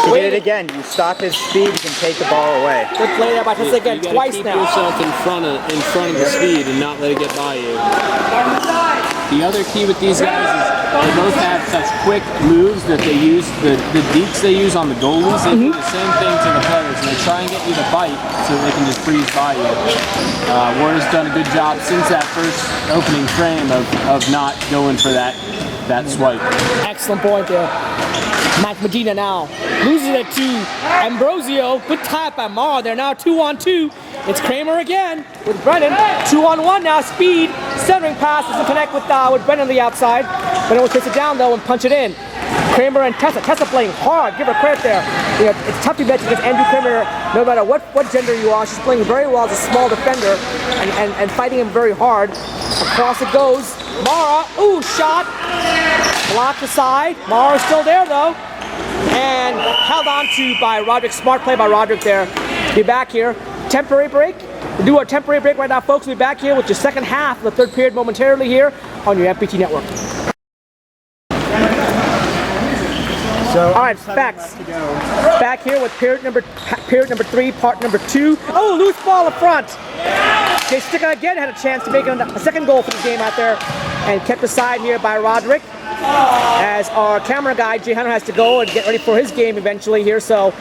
He did it again. You stop his speed, you can take the ball away. Good play there by Tessa again, twice keep now. yourself in front of the speed and not let it get by you. The other key with these guys is they both have such quick moves that they use, the deeks they use on the goalies, they do the same thing to the players, and they try and get you to bite so they can just freeze by you. Warner's done a good job since that first opening frame of not going for that swipe. Excellent point there. Mike Medina now loses it to Ambrosio. Good tie by Mara. They're now 2-on-2. It's Kramer again with Brennan. 2-on-1 now. Speed. Centering pass doesn't connect with Brennan on the outside. Brennan will chase it down though and punch it in. Kramer and Tessa. Tessa playing hard. Give her credit there. It's tough to bet against Andrew Kramer no matter what gender you are. She's playing very well as a small defender and fighting him very hard. Across it goes. Mara. Ooh, shot. Blocked aside. Mara's still there though. And held on to by Roderick. Smart play by Roderick there. Be back here. Temporary break. We'll do our temporary break right now, folks. We'll be back here with your second half of the third period momentarily here on your MPT network. So, all right, facts. Back here with period number 3, part number 2. Oh, loose ball up front. Okay, Sticka again had a chance to make a second goal for the game out there and kept aside here by Roderick. As our camera guy, Jay Hunter, has to go and get ready for his game eventually here, so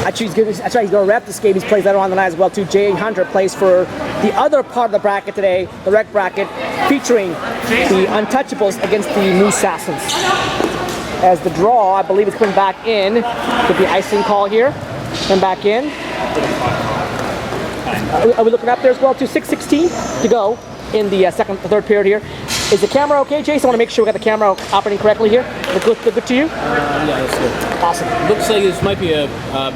actually, he's going to rep this game. He plays later on the night as well, too. Jay Hunter plays for the other part of the bracket today, the rec bracket, featuring the Untouchables against the Moose Sassons. As the draw, I believe, is coming back in with the icing call here. Come back in. Are we looking up there as well, too? 6:16 to go in the third period here. Is the camera okay, Jason? I want to make sure we got the camera operating correctly here. Look good to you? Yeah, that's good. Awesome. Looks like this might be a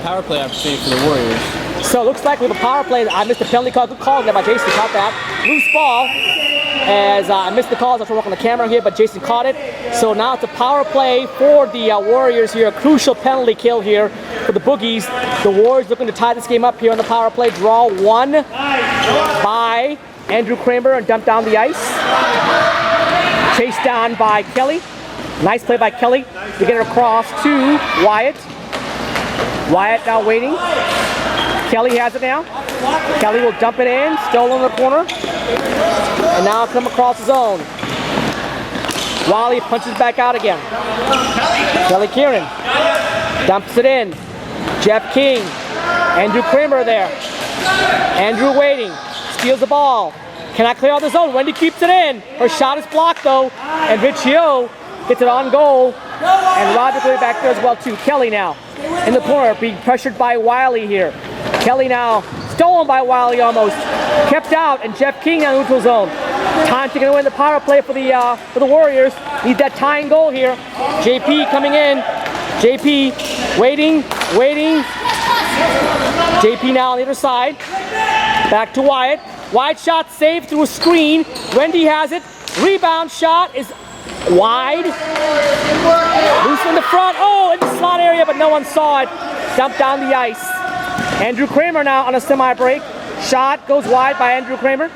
power play opportunity for the Warriors. So it looks like we have a power play. I missed the penalty call. Good call there by Jason. Caught that. Loose ball. As I missed the calls, I was trying to work on the camera here, but Jason caught it. So now it's a power play for the Warriors here. A crucial penalty kill here for the Boogies. The Warriors looking to tie this game up here on the power play. Draw 1 by Andrew Kramer and dumped down the ice. Chased down by Kelly. Nice play by Kelly to get it across to Wyatt. Wyatt now waiting. Kelly has it now. Kelly will dump it in. Still in the corner. And now come across the zone. Wally punches back out again. Kelly Kieran dumps it in. Jeff King. Andrew Kramer there. Andrew waiting. Steals the ball. Cannot clear out the zone. Wendy keeps it in. Her shot is blocked though. And Riccio gets it on goal, and Roderick way back there as well too. Kelly now in the corner, being pressured by Wiley here. Kelly now stolen by Wiley almost, kept out, and Jeff King now neutral zone. Time to win the power play for the Warriors. Need that tying goal here. JP coming in. JP waiting. JP now on the other side. Back to Wyatt. Wide shot saved through a screen. Wendy has it. Rebound shot is wide. Loose in the front. Oh, in the slot area, but no one saw it. Dumped down the ice. Andrew Kramer now on a semi-break. Shot goes wide by Andrew Kramer.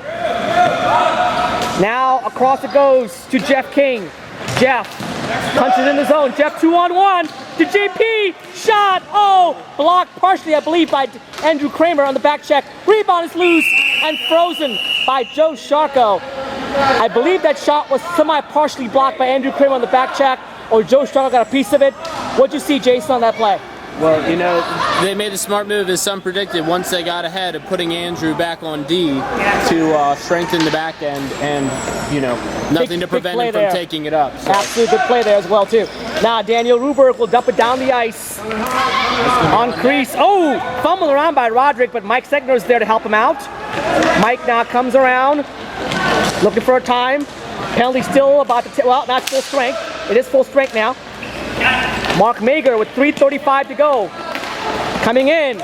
Now across it goes to Jeff King. Jeff punches in the zone. Jeff 2-on-1 to JP. Shot. Oh, blocked partially, I believe, by Andrew Kramer on the back check. Rebound is loose and frozen by Joe Sharko. I believe that shot was semi-partially blocked by Andrew Kramer on the back check, or Joe Sharko got a piece of it. What'd you see, Jason, on that play? Well, you know, they made a smart move, as some predicted, once they got ahead of putting Andrew back on D to strengthen the back end, and, you know, nothing to prevent him from taking it up. So. Absolutely good play there as well, too. Now, Daniel Ruberg will dump it down the ice. On crease. Oh, fumbled around by Roderick, but Mike Segner's there to help him out. Mike now comes around, looking for a time. Penalty still about to, well, not full strength. It is full strength now. Mark Mager with 3:35 to go. Coming in,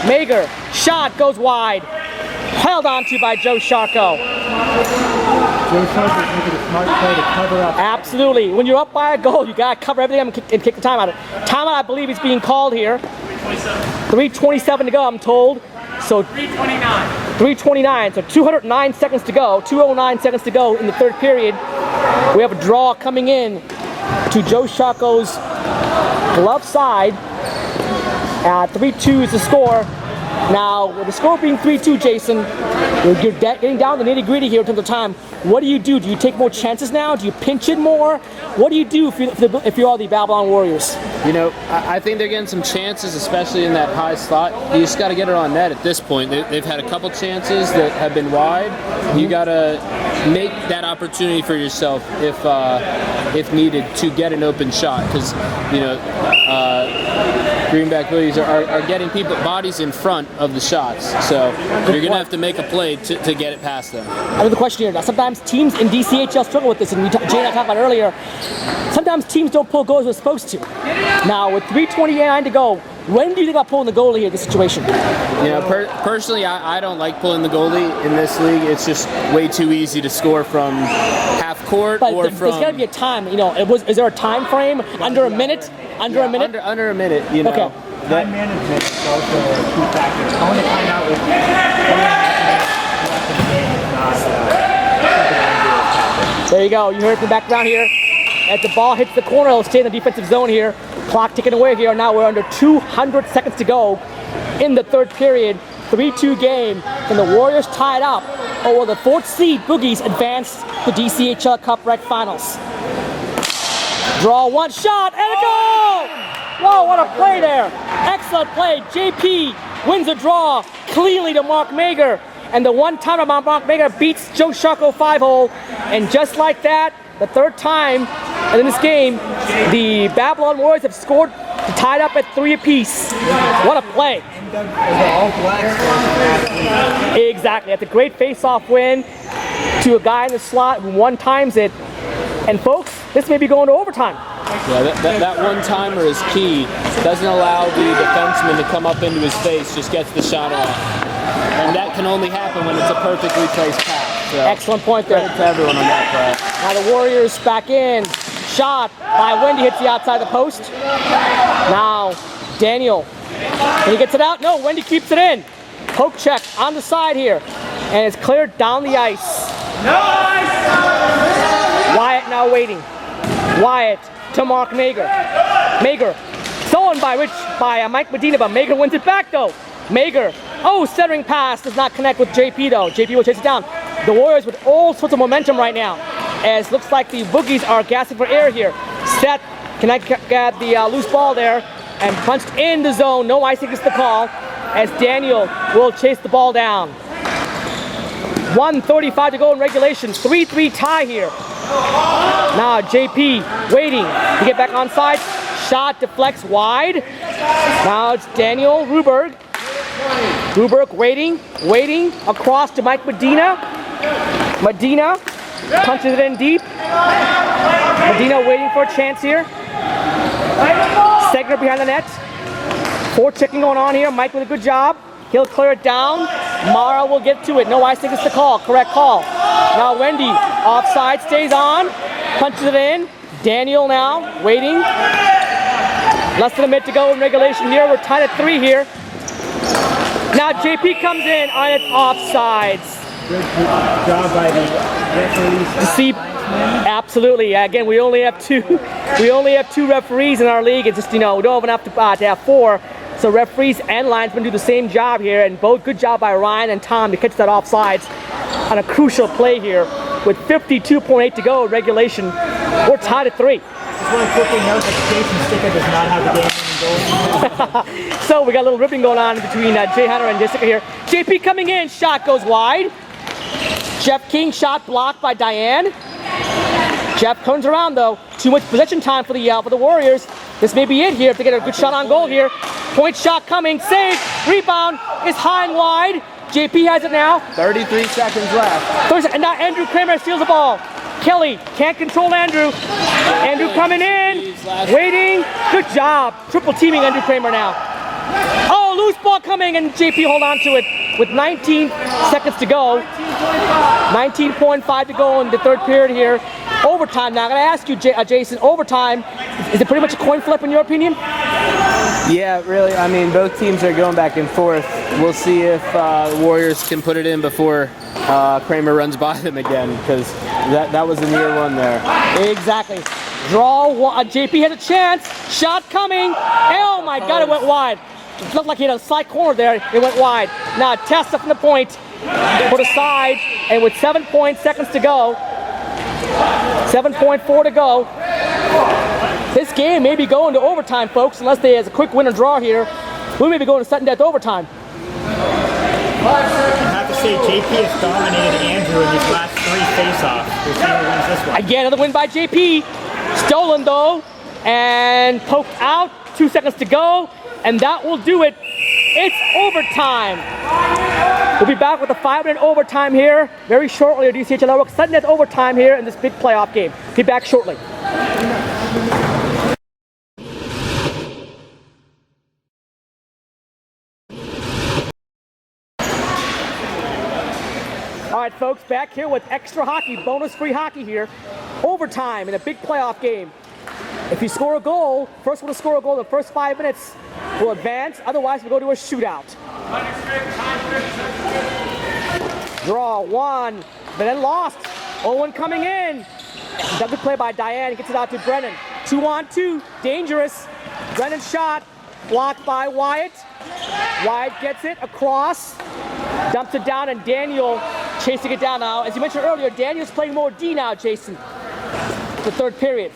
Mager, shot goes wide. Held on to by Joe Sharko. Joe Sharko's making a smart play to cover up. Absolutely. When you're up by a goal, you gotta cover everything and kick the timeout. Timeout, I believe, is being called here. 3:27 to go, I'm told. So 3:29. 3:29. So 209 seconds to go. 209 seconds to go in the third period. We have a draw coming in to Joe Sharko's glove side. 3-2 is the score. Now, with the score being 3-2, Jason, you're getting down to the nitty-gritty here in terms of time. What do you do? Do you take more chances now? Do you pinch it more? What do you do if you are the Babylon Warriors? You know, I think they're getting some chances, especially in that high slot. You just got to get it on net at this point. They've had a couple chances that have been wide. You got to make that opportunity for yourself if needed to get an open shot, because, you know, Greenback Boogies are getting bodies in front of the shots, so you're going to have to make a play to get it past them. Another question here. Now, sometimes teams in DCHL struggle with this, and Jay and I talked about earlier. Sometimes teams don't pull goals they're supposed to. Now, with 3:29 to go, when do you think about pulling the goalie here in this situation? You know, personally, I don't like pulling the goalie in this league. It's just way too easy to score from half court but or there's from. There's got to be a time. You know, is there a time frame? Under a minute? Under a minute? Under a minute. You know. Okay. Time management is also a key factor. I want to find out with 4.5 minutes left in the game is not There you go. You heard it from the background here. As the ball hits the corner, it'll stay in the defensive zone here. Clock ticking away here. Now we're under 200 seconds to go in the third period. 3-2 game, and the Warriors tied up. Oh, well, the fourth seed Boogies advanced to DCHL Cup Rec Finals. Draw one shot and a goal! Whoa, what a play there! Excellent play. JP wins a draw cleanly to Mark Mager, and the one time Mark Mager beats Joe Sharko 5-hole, and just like that, the third time in this game, the Babylon Warriors have scored, tied up at 3 apiece. What a play! Exactly. That's a great face-off win to a guy in the slot who one times it. And folks, this may be going to overtime. Yeah, that one-timer is key. Doesn't allow the defenseman to come up into his face, just gets the shot off. And that can only happen when it's a perfectly placed pass. So excellent point there. Credit to everyone on that play. Now the Warriors back in. Shot by Wendy, hits the outside the post. Now Daniel, and he gets it out. No, Wendy keeps it in. Poke check on the side here, and it's cleared down the ice. Wyatt now waiting. Wyatt to Mark Mager. Mager, stolen by Mike Medina, but Mager wins it back though. Mager, oh, centering pass does not connect with JP though. JP will chase it down. The Warriors with all sorts of momentum right now, as looks like the Boogies are gasping for air here. Seth can I get the loose ball there and punched in the zone. No icing is the call, as Daniel will chase the ball down. 1:35 to go in regulation. 3-3 tie here. Now JP waiting to get back on side. Shot deflects wide. Now it's Daniel Ruberg. Ruberg waiting across to Mike Medina. Medina punches it in deep. Medina waiting for a chance here. Segner behind the net. Forechecking going on here. Mike with a good job. He'll clear it down. Mara will get to it. No ice against the call. Correct call. Now Wendy offside, stays on. Punches it in. Daniel now waiting. Less than a minute to go in regulation here. We're tied at 3 here. Now JP comes in on its offsides. Good job by the referees. See, absolutely. Again, we only have two. We only have 2 referees in our league. It's just, we don't have enough to have 4. So referees and linesmen do the same job here, and both good job by Ryan and Tom to catch that offsides on a crucial play here. With 52.8 to go in regulation, we're tied at 3. Just want to quickly note that Jason Sticker does not have the game winning goal. So we got a little ripping going on between Jay Hunter and Jessica here. JP coming in, shot goes wide. Jeff King shot blocked by Diane. Jeff turns around though. Too much possession time for the Warriors. This may be it here if they get a good shot on goal here. Point shot coming, save, rebound is high and wide. JP has it now. 33 seconds left. And now Andrew Kramer steals the ball. Kelly can't control Andrew. Andrew coming in, waiting. Good job. Triple teaming Andrew Kramer now. Oh, loose ball coming, and JP hold on to it with 19 seconds to go. 19.5 to go in the 3rd period here. Overtime now. I'm going to ask you, Jason, overtime, is it pretty much a coin flip in your opinion? Yeah, really. I mean, both teams are going back and forth. We'll see if the Warriors can put it in before Kramer runs by them again, because that was a near one there. Exactly. Draw. JP has a chance. Shot coming. Oh my God! It went wide. It looked like he had a side corner there. It went wide. Now Tessa from the point. Put aside, and with 7 seconds to go. 7.4 to go. This game may be going to overtime, folks, unless there's a quick win or draw here. We may be going to sudden death overtime. I have to say, JP has dominated Andrew in these last 3 face-offs. We'll see who wins this one. Again, another win by JP. Stolen though, and poked out. 2 seconds to go, and that will do it. It's overtime. We'll be back with a 5-minute overtime here very shortly at DCHL Network. Sudden death overtime here in this big playoff game. Be back shortly. All right, folks, back here with extra hockey, bonus-free hockey here. Overtime in a big playoff game. If you score a goal, first one to score a goal in the first 5 minutes will advance. Otherwise, we'll go to a shootout. Draw 1, but then lost. Owen coming in. Good play by Diane. Gets it out to Brennan. 2-on-2, dangerous. Brennan shot, blocked by Wyatt. Wyatt gets it across, dumps it down, and Daniel chasing it down now. As you mentioned earlier, Daniel's playing more D now, Jason. The 3rd period.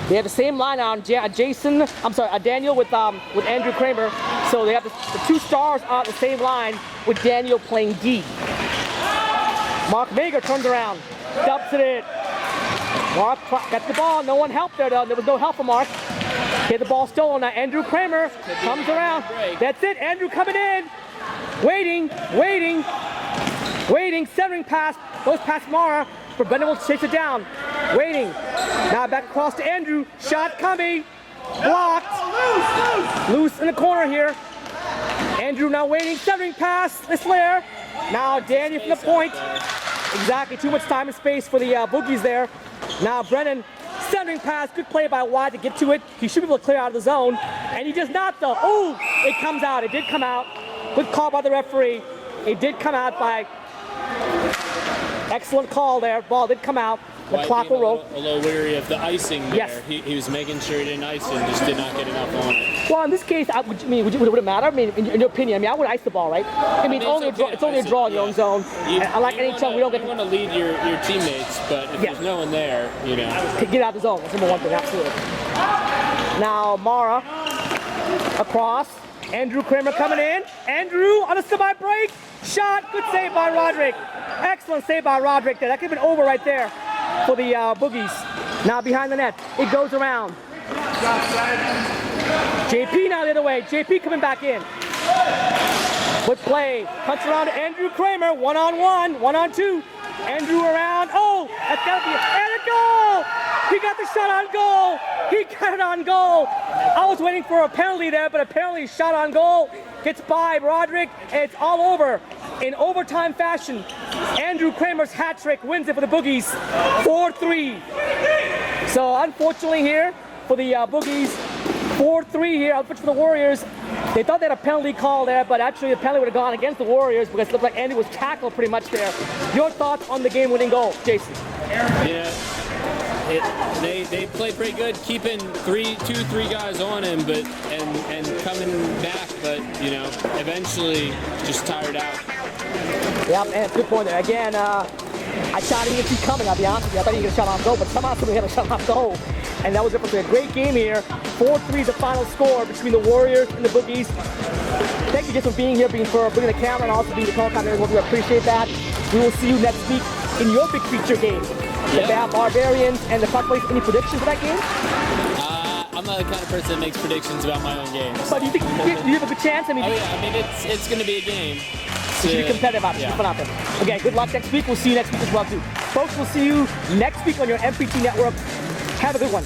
They have the same line on Daniel with Andrew Kramer. So they have the 2 stars on the same line with Daniel playing D. Mark Mager turns around, dumps it in. Mark got the ball. No one helped there though. There was no help for Mark. Get the ball stolen. Now Andrew Kramer comes around. That's it. Andrew coming in. Waiting. Centering pass. Goes past Mara. For Brendan will chase it down. Waiting. Now back across to Andrew. Shot coming. Blocked. Loose in the corner here. Andrew now waiting. Centering pass. Slayer. Now Daniel from the point. Exactly. Too much time and space for the Boogies there. Now Brennan. Centering pass. Good play by Wyatt to get to it. He should be able to clear out of the zone. And he does not though. Oh, it comes out. It did come out. Good call by the referee. It did come out by... Excellent call there. Ball did come out. The clock will roll. A little weary of the icing there. Yes. He was making sure he didn't ice and just did not get enough on it. Well, in this case, would it matter? I mean, in your opinion, I would ice the ball, right? I mean, it's only a draw in your own zone. I like NHL, we don't get to... You want to lead your teammates, but if there's no one there, to get out of the zone, that's number 1 thing, absolutely. Now, Mara, across. Andrew Kramer coming in. Andrew on a semi-break. Shot. Good save by Roderick. Excellent save by Roderick there. That could have been over right there. for the Boogies. Now behind the net. It goes around. JP now the other way. JP coming back in. Good play. Punch around to Andrew Kramer. 1-on-1, 1-on-2. Andrew around. Oh, that's got to be it. And a goal! He got the shot on goal. He got it on goal. I was waiting for a penalty there, but apparently shot on goal. Gets by Roderick, and it's all over. In overtime fashion, Andrew Kramer's hat trick wins it for the Boogies. 4-3. So unfortunately here for the Boogies, 4-3 here. Unfortunately for the Warriors, they thought they had a penalty call there, but actually the penalty would have gone against the Warriors because it looked like Andy was tackled pretty much there. Your thoughts on the game-winning goal, Jason? Yeah, they played pretty good, keeping 2-3 guys on him, but and coming back, but you know, eventually just tired out. Yeah, and it's a good point there. Again, I thought he didn't see coming, I'll be honest with you. I thought he was going to shot off goal, but somehow somebody had a shot off goal. And that was it for a great game here. 4-3 is the final score between the Warriors and the Boogies. Thank you just for being here, for bringing the camera, and also being the call commentator. We appreciate that. We will see you next week in your big feature game. The Barbarians and the Puck Boys. Any predictions for that game? I'm not the kind of person that makes predictions about my own games. But do you think you have a good chance? I mean, it's going to be a game. So be competitive out there. Fun out there. Okay, good luck next week. We'll see you next week as well too. Folks, we'll see you next week on your MPT network. Have a good one.